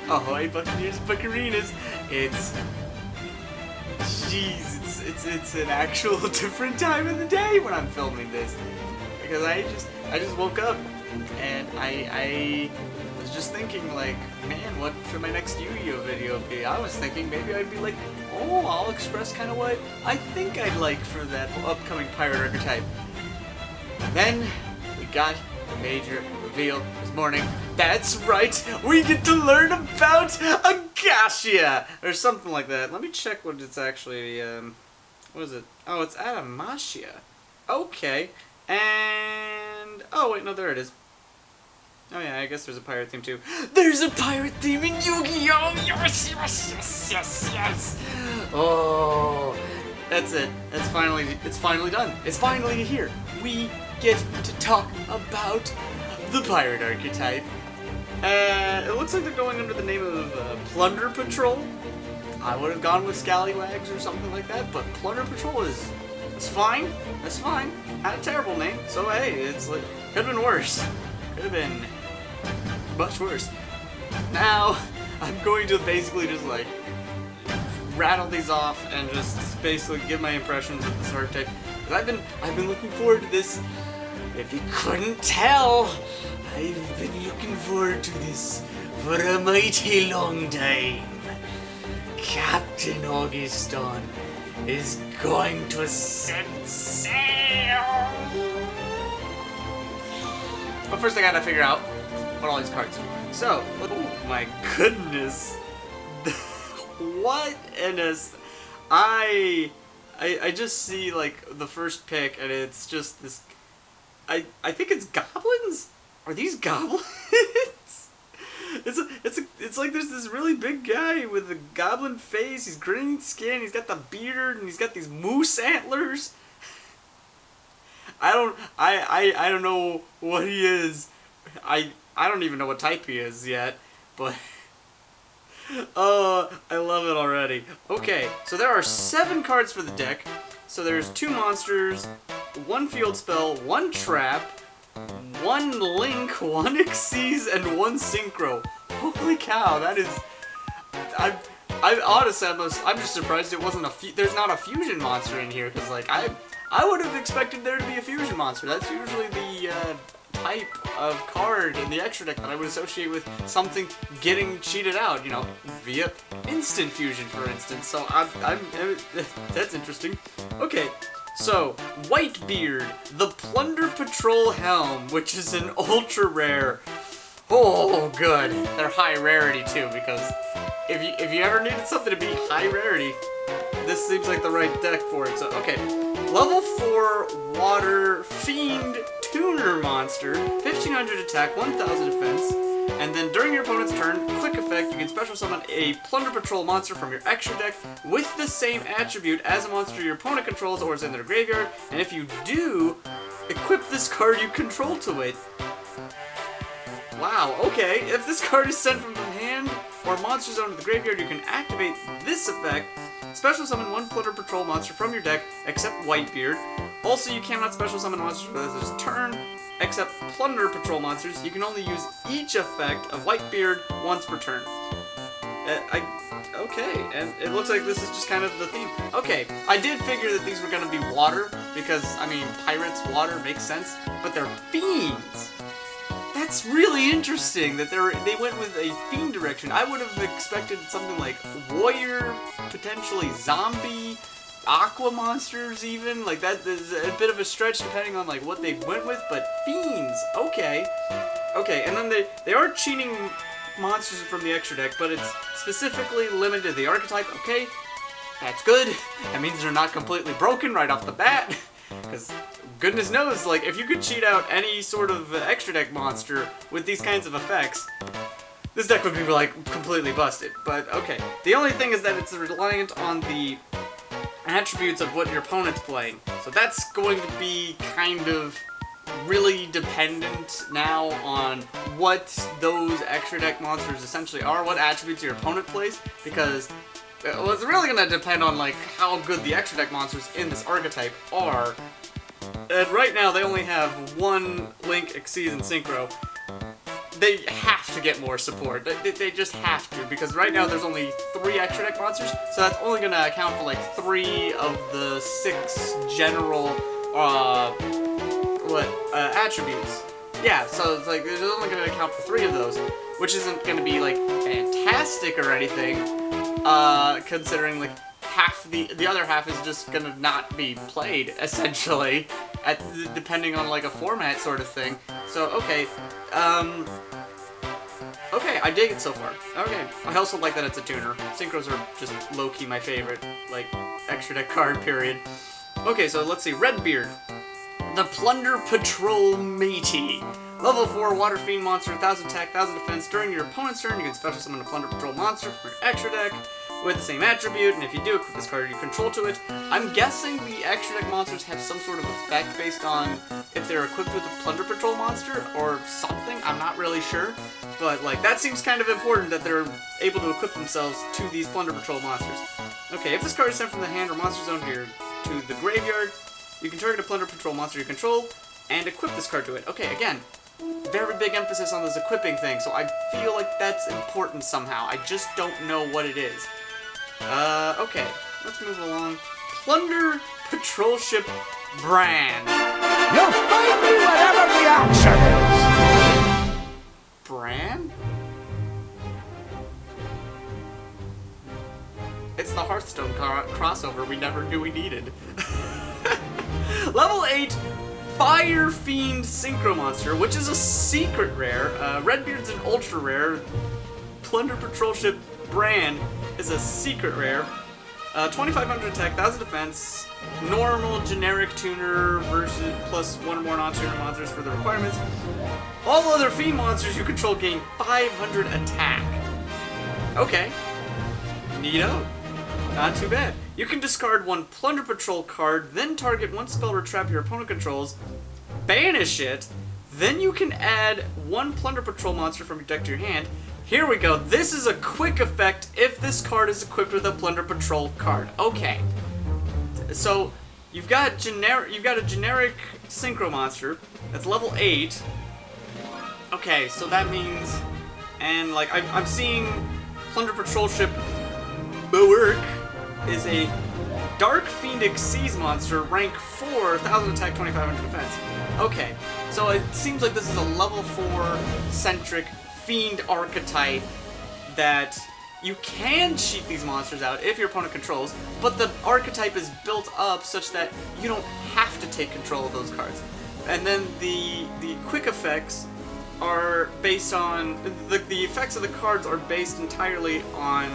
Ahoy, Buccaneers, Buccarinas. It's an actual different time of the day when I'm filming this. Because I just woke up and I was just thinking like, man, what should my next Yu-Gi-Oh video be? I was thinking maybe I'd be like, oh, I'll express kind of what I think I'd like for that upcoming pirate archetype. And then we got a major reveal this morning. That's right, we get to learn about IGAS, or something like that. Let me check what it's actually, what is it? Oh, it's Adamascia. Okay, and, oh wait, no, there it is. Oh yeah, I guess there's a pirate theme too. There's a pirate theme in Yu-Gi-Oh! Yes, yes, yes, yes, yes! Oh, that's it. It's finally done. It's finally here. We get to talk about the pirate archetype. It looks like they're going under the name of Plunder Patroll. I would have gone with Scallywags or something like that, but Plunder Patrol is fine. That's fine. Not a terrible name. So hey, it's like could have been worse. Could have been much worse. Now I'm going to basically just like rattle these off and just basically give my impressions of this archetype. Because I've been looking forward to this. If you couldn't tell, I've been looking forward to this for a mighty long time. Captain Auguston is going to set sail. But first I gotta figure out what all these cards do. So, oh my goodness. What in a... I just see like the first pick and it's just this... I think it's goblins? Are these goblins? It's like there's this really big guy with a goblin face, he's green skin, he's got the beard, and he's got these moose antlers. I don't know what he is. I don't even know what type he is yet, but oh, I love it already. Okay, so there are 7 cards for the deck. So there's 2 monsters, 1 field spell, 1 trap, 1 link, 1 Xyz, and 1 synchro. Holy cow, that is... honestly, I'm just surprised it wasn't there's not a fusion monster in here, because like I would have expected there to be a fusion monster. That's usually the type of card in the extra deck that I would associate with something getting cheated out, you know, via instant fusion, for instance. So that's interesting. Okay. So, Whitebeard, the Plunder Patrol Helm, which is an ultra rare. Oh, good. They're high rarity too, because if you ever needed something to be high rarity, this seems like the right deck for it. So, okay. Level 4 Water Fiend Tuner Monster, 1500 attack, 1000 defense. And then during your opponent's turn, quick effect, you can special summon a Plunder Patrol monster from your extra deck with the same attribute as a monster your opponent controls or is in their graveyard. And if you do, equip this card you control to it. Wow, okay. If this card is sent from the hand or monster zone to the graveyard, you can activate this effect. Special summon 1 Plunder Patrol monster from your deck, except Whitebeard. Also, you cannot special summon monsters for this turn, except Plunder Patrol monsters. You can only use each effect of Whitebeard once per turn. Okay, and it looks like this is just kind of the theme. Okay, I did figure that these were going to be water, because, I mean, pirates, water, makes sense, but they're fiends. That's really interesting that they went with a fiend direction. I would have expected something like warrior, potentially zombie, aqua monsters even. Like that is a bit of a stretch depending on like what they went with, but fiends, okay. Okay, and then they are cheating monsters from the extra deck, but it's specifically limited to the archetype. Okay, that's good. That means they're not completely broken right off the bat. Because goodness knows, like, if you could cheat out any sort of extra deck monster with these kinds of effects, this deck would be, like, completely busted. But, okay. The only thing is that it's reliant on the attributes of what your opponent's playing. So that's going to be kind of really dependent now on what those extra deck monsters essentially are, what attributes your opponent plays, because... well, it's really going to depend on, like, how good the extra deck monsters in this archetype are. And right now, they only have 1 Link, Xyz, and Synchro. they have to get more support. They just have to, because right now there's only 3 extra deck monsters, so that's only going to account for like 3 of the 6 general attributes. Yeah, so it's like it's only going to account for 3 of those, which isn't going to be like fantastic or anything, considering like half the other half is just going to not be played essentially, depending on like a format sort of thing. So okay, okay, I dig it so far. Okay, I also like that it's a tuner. Synchros are just low-key my favorite, like, extra deck card, period. Okay, so let's see, Redbeard. The Plunder Patroll Matey. Level 4 Water Fiend monster, 1000 attack, 1000 defense. During your opponent's turn, you can special summon a Plunder Patrol monster from your extra deck with the same attribute, and if you do, equip this card you control to it. I'm guessing the extra deck monsters have some sort of effect based on if they're equipped with a Plunder Patrol monster or something. I'm not really sure, but like that seems kind of important that they're able to equip themselves to these Plunder Patrol monsters. Okay, if this card is sent from the hand or monster zone to the graveyard, you can target a Plunder Patrol monster you control and equip this card to it. Okay, again, very big emphasis on this equipping thing, so I feel like that's important somehow. I just don't know what it is. Okay, let's move along. Plunder Patrol Ship Bran. You'll find me wherever the action is! Bran? It's the Hearthstone crossover we never knew we needed. Level 8 Fire Fiend Synchro Monster, which is a secret rare. Redbeard's an ultra rare. Plunder Patrol Ship Bran is a secret rare. 2500 attack, 1000 defense, normal generic tuner versus plus 1 or more non-tuner monsters for the requirements. All other Fiend monsters you control gain 500 attack. Okay. Neato. Not too bad. You can discard 1 Plunder Patrol card, then target 1 spell or trap your opponent controls, banish it, then you can add 1 Plunder Patrol monster from your deck to your hand. Here we go. This is a quick effect if this card is equipped with a Plunder Patrol card. Okay. So you've got a generic Synchro monster that's level 8. Okay, so that means, and like I'm seeing Plunder Patrol Ship Bowerk is a Dark Fiendic Seas monster, rank 4, 1000 attack, 2500 defense. Okay, so it seems like this is a level 4 centric Fiend archetype that you can cheat these monsters out if your opponent controls, but the archetype is built up such that you don't have to take control of those cards. And then the quick effects are based on, the effects of the cards are based entirely on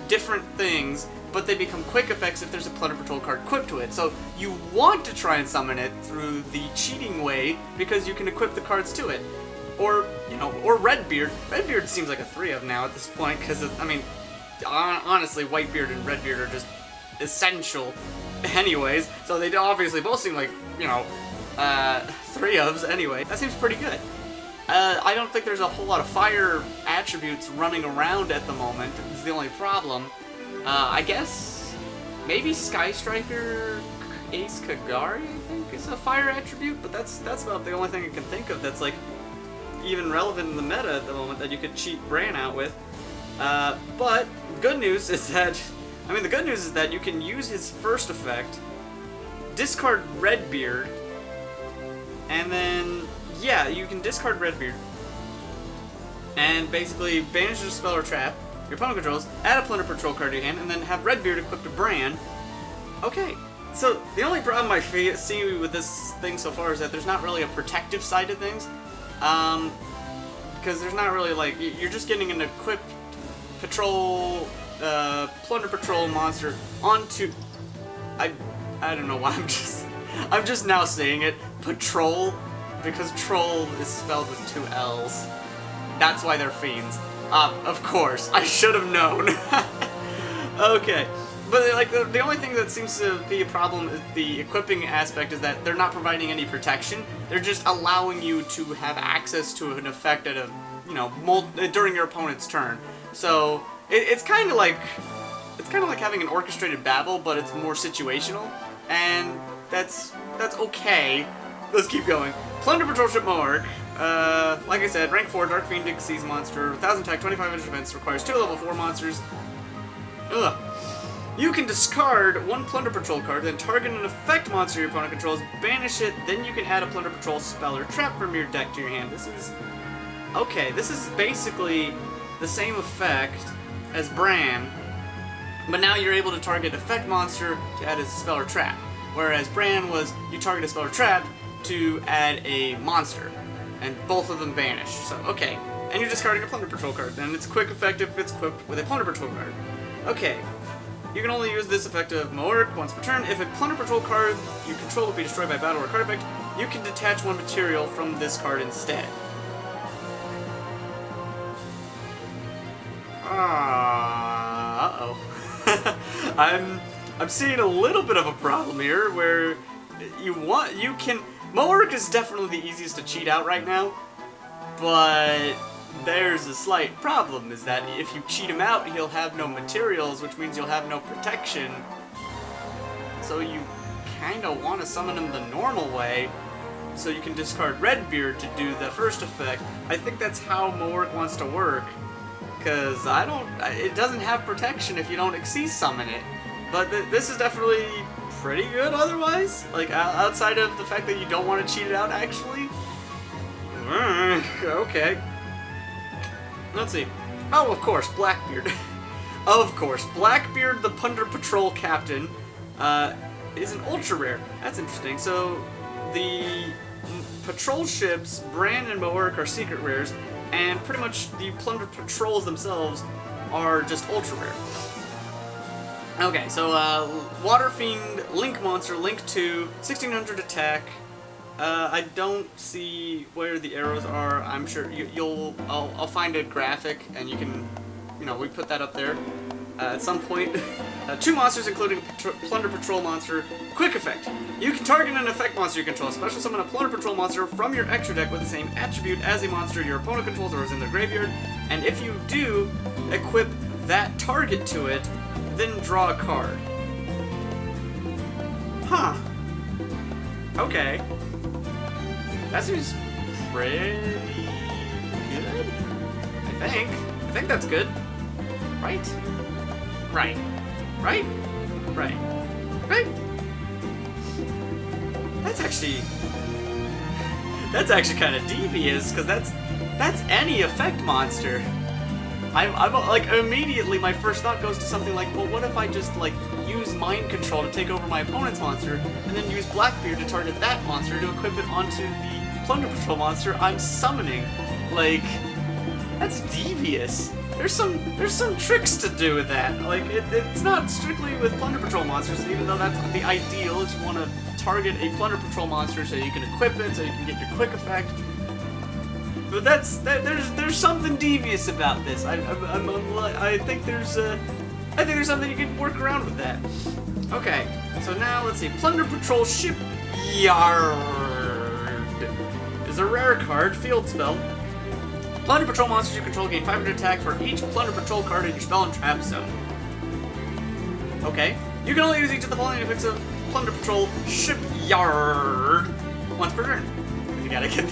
different things, but they become quick effects if there's a Plunder Patrol card equipped to it. So you want to try and summon it through the cheating way because you can equip the cards to it. Or, you know, or Redbeard. Redbeard seems like a 3-of now at this point because, I mean, honestly, Whitebeard and Redbeard are just essential anyways. So they obviously both seem like, you know, 3-ofs anyway. That seems pretty good. I don't think there's a whole lot of fire attributes running around at the moment. This is the only problem. I guess maybe Sky Striker Ace Kagari, I think, is a fire attribute, but that's about the only thing I can think of that's like even relevant in the meta at the moment that you could cheat Bran out with. But good news is that, the good news is that you can use his first effect, discard Redbeard, and then, yeah, you can discard Redbeard, and basically banish a spell or trap your opponent controls, add a Plunder Patrol card to your hand, and then have Redbeard equipped to Bran. Okay, so the only problem I see with this thing so far is that there's not really a protective side to things. Because there's not really, like, you're just getting an equipped patrol, Plunder Patrol monster onto, I don't know why I'm just now saying it, patrol, because troll is spelled with 2 L's. That's why they're fiends. Of course, I should have known. Okay. But like the only thing that seems to be a problem is the equipping aspect is that they're not providing any protection. They're just allowing you to have access to an effect at a, you know, during your opponent's turn. So it's kind of like having an orchestrated battle, but it's more situational, and that's okay. Let's keep going. Plunder Patrol Ship Mohawk. like I said, rank 4, Dark Fiend Seas monster, 1000 attack, 2500 defense, requires 2 level 4 monsters. Ugh. You can discard 1 Plunder Patrol card, then target an effect monster your opponent controls, banish it, then you can add a Plunder Patrol spell or trap from your deck to your hand. This is... okay, this is basically the same effect as Bran, but now you're able to target effect monster to add a spell or trap. Whereas Bran was, you target a spell or trap to add a monster, and both of them banish. So, okay. And you're discarding a Plunder Patrol card, and it's quick effect if it's equipped with a Plunder Patrol card. Okay. You can only use this effect of Moerk once per turn. If a Plunder Patrol card you control will be destroyed by battle or card effect, you can detach 1 material from this card instead. Uh-oh. I'm seeing a little bit of a problem here, where you can... Moerk is definitely the easiest to cheat out right now, but there's a slight problem, is that if you cheat him out, he'll have no materials, which means you'll have no protection. So you kinda want to summon him the normal way, so you can discard Redbeard to do the first effect. I think that's how Moerk wants to work, because it doesn't have protection if you don't Xyz summon it. But this is definitely pretty good otherwise, like outside of the fact that you don't want to cheat it out actually. Okay. Let's see. Oh, of course, Blackbeard. Of course, Blackbeard, the Plunder Patrol captain, is an ultra rare. That's interesting. So the patrol ships, Bran and Moerk, are secret rares, and pretty much the Plunder Patrols themselves are just ultra rare. Okay, so Water Fiend, Link Monster, Link 2, 1600 attack. I don't see where the arrows are. I'm sure I'll find a graphic and you can, we put that up there at some point. 2 monsters, including Plunder Patrol monster. Quick effect. You can target an effect monster you control. Special summon a Plunder Patrol monster from your extra deck with the same attribute as a monster your opponent controls or is in their graveyard. And if you do, equip that target to it, then draw a card. Huh. Okay. That seems pretty good, I think that's good. Right? Right. Right? Right. Right? That's actually kind of devious, because that's any effect monster. I'm like, immediately my first thought goes to something like, well, what if I just, like, use mind control to take over my opponent's monster, and then use Blackbeard to target that monster to equip it onto the Plunder Patrol monster I'm summoning? Like, that's devious. There's some tricks to do with that. Like, it's not strictly with Plunder Patrol monsters, even though that's the ideal, is you want to target a Plunder Patrol monster so you can equip it, so you can get your quick effect. But there's something devious about this. I think there's something you can work around with that. Okay, so now let's see. Plunder Patrol Shipyard is a rare card, field spell. Plunder Patrol monsters you control gain 500 attack for each Plunder Patrol card in your spell and trap zone. Okay, you can only use each of the following effects of Plunder Patrol Shipyard once per turn. You gotta get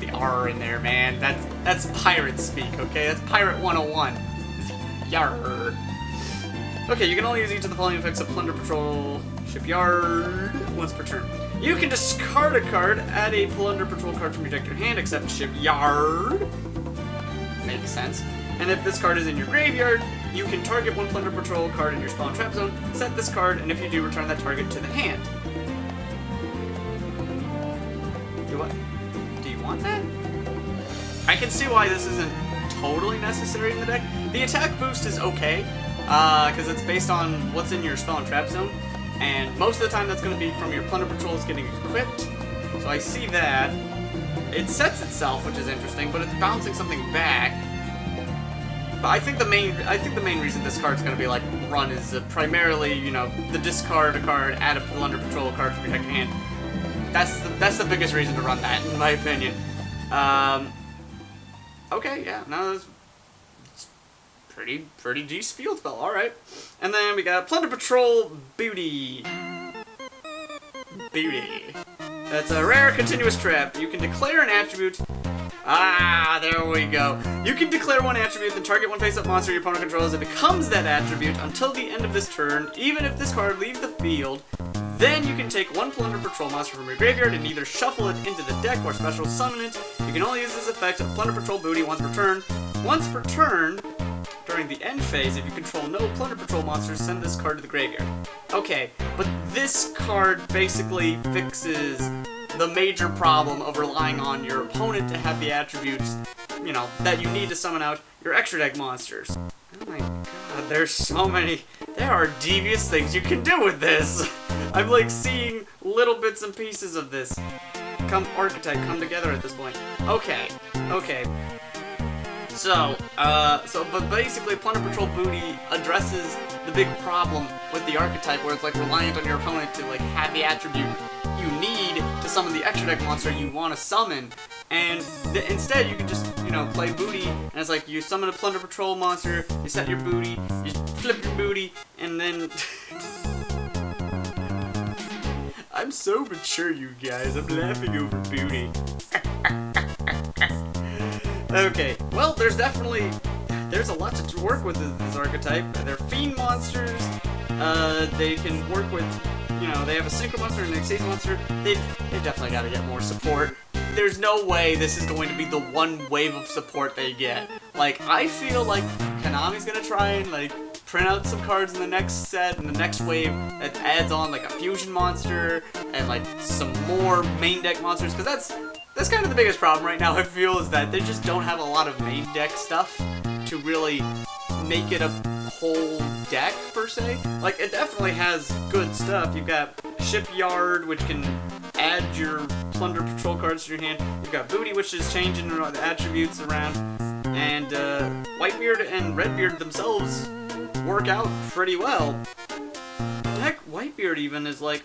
the R in there, man. That's pirate speak, okay? That's Pirate 101. Yard. Okay, you can only use each of the following effects of Plunder Patrol Shipyard once per turn. You can discard a card, add a Plunder Patrol card from your deck to your hand, except Shipyard. Makes sense. And if this card is in your graveyard, you can target 1 Plunder Patrol card in your spell and trap zone, set this card, and if you do, return that target to the hand. Do you want that? I can see why this isn't totally necessary in the deck. The attack boost is okay, because it's based on what's in your spell and trap zone, and most of the time that's going to be from your Plunder Patrols getting equipped. So I see that. It sets itself, which is interesting, but it's bouncing something back. But I think the main reason this card's going to be like run is primarily, the discard a card, add a Plunder Patrol card from your deck to hand. That's the biggest reason to run that, in my opinion. Okay, yeah, no, it's pretty decent field spell. All right, and then we got Plunder Patrol Booty. That's a rare continuous trap. You can declare an attribute. Ah, there we go. You can declare one attribute, then target one face-up monster your opponent controls. It becomes that attribute until the end of this turn, even if this card leaves the field. Then you can take one Plunder Patrol monster from your graveyard and either shuffle it into the deck or special summon it. You can only use this effect of Plunder Patrol booty once per turn. Once per turn, during the end phase, if you control no Plunder Patrol monsters, send this card to the graveyard. Okay, but this card basically fixes the major problem of relying on your opponent to have the attributes, you know, that you need to summon out your extra deck monsters. Oh my god, there's so many. There are devious things you can do with this. I'm like seeing little bits and pieces of this archetype come together at this point. Okay. But basically, Plunder Patrol Booty addresses the big problem with the archetype, where it's like reliant on your opponent to like have the attribute you need to summon the extra deck monster you want to summon, and instead you can just, you know, play Booty, and it's like you summon a Plunder Patrol monster, you set your Booty, you flip your Booty, and then I'm so mature, you guys. I'm laughing over Booty. Okay, well, there's a lot to work with this archetype. They're Fiend monsters. They can work with, you know, they have a Synchro monster and an Exase monster. They've definitely got to get more support. There's no way this is going to be the one wave of support they get. Like, I feel like Konami's gonna try and, like, print out some cards in the next set, and the next wave that adds on, like, a fusion monster, and, like, some more main deck monsters, because that's kind of the biggest problem right now, I feel, is that they just don't have a lot of main deck stuff to really make it a whole deck, per se. Like, it definitely has good stuff. You've got Shipyard, which can add your Plunder Patrol cards to your hand. You've got Booty, which is changing the attributes around. And Whitebeard and Redbeard themselves work out pretty well. Heck, Whitebeard even is like,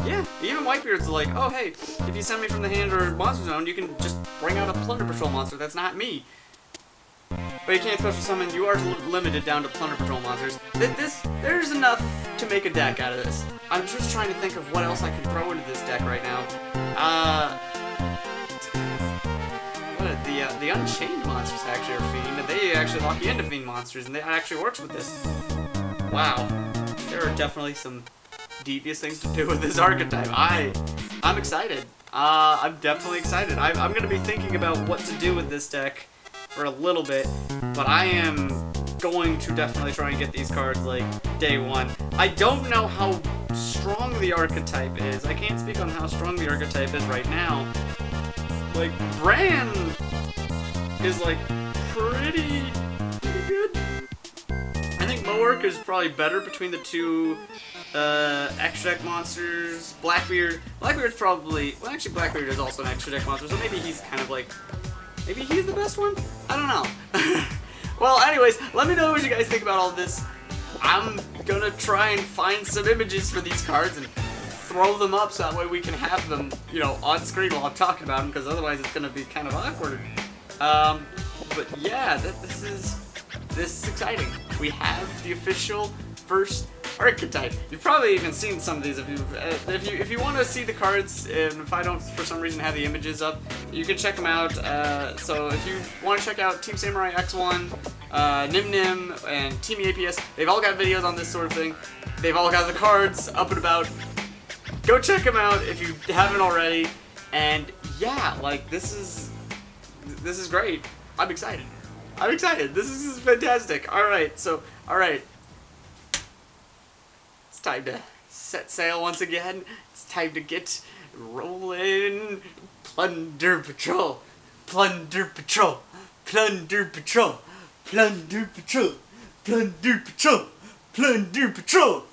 yeah, even Whitebeard's like, oh hey, if you send me from the hand or monster zone, you can just bring out a Plunder Patrol monster that's not me. But you can't special summon, you are limited down to Plunder Patrol monsters. There's enough to make a deck out of this. I'm just trying to think of what else I can throw into this deck right now. The Unchained monsters actually are Fiend, and they actually lock you into Fiend monsters, and that actually works with this. Wow. There are definitely some devious things to do with this archetype. I'm excited. I'm definitely excited. I'm going to be thinking about what to do with this deck for a little bit, but I am going to definitely try and get these cards, like, day one. I don't know how strong the archetype is. I can't speak on how strong the archetype is right now. Like, Bran is, like, pretty good. I think Moark is probably better between the two extra deck monsters. Blackbeard's probably, well, actually Blackbeard is also an extra deck monster, so maybe he's kind of like, maybe he's the best one? I don't know. Well, anyways, let me know what you guys think about all this. I'm gonna try and find some images for these cards and throw them up so that way we can have them, you know, on screen while I'm talking about them, because otherwise it's gonna be kind of awkward. But yeah, this is exciting. We have the official first archetype. You've probably even seen some of these if you want to see the cards, and if I don't for some reason have the images up, you can check them out. So if you want to check out Team Samurai X1, Nyhmnim, and Team APS, they've all got videos on this sort of thing. They've all got the cards up and about. Go check them out if you haven't already. And yeah, like, this is great. I'm excited. This is fantastic. Alright. It's time to set sail once again. It's time to get rolling. Plunder Patrol. Plunder Patrol. Plunder Patrol. Plunder Patrol. Plunder Patrol. Plunder Patrol.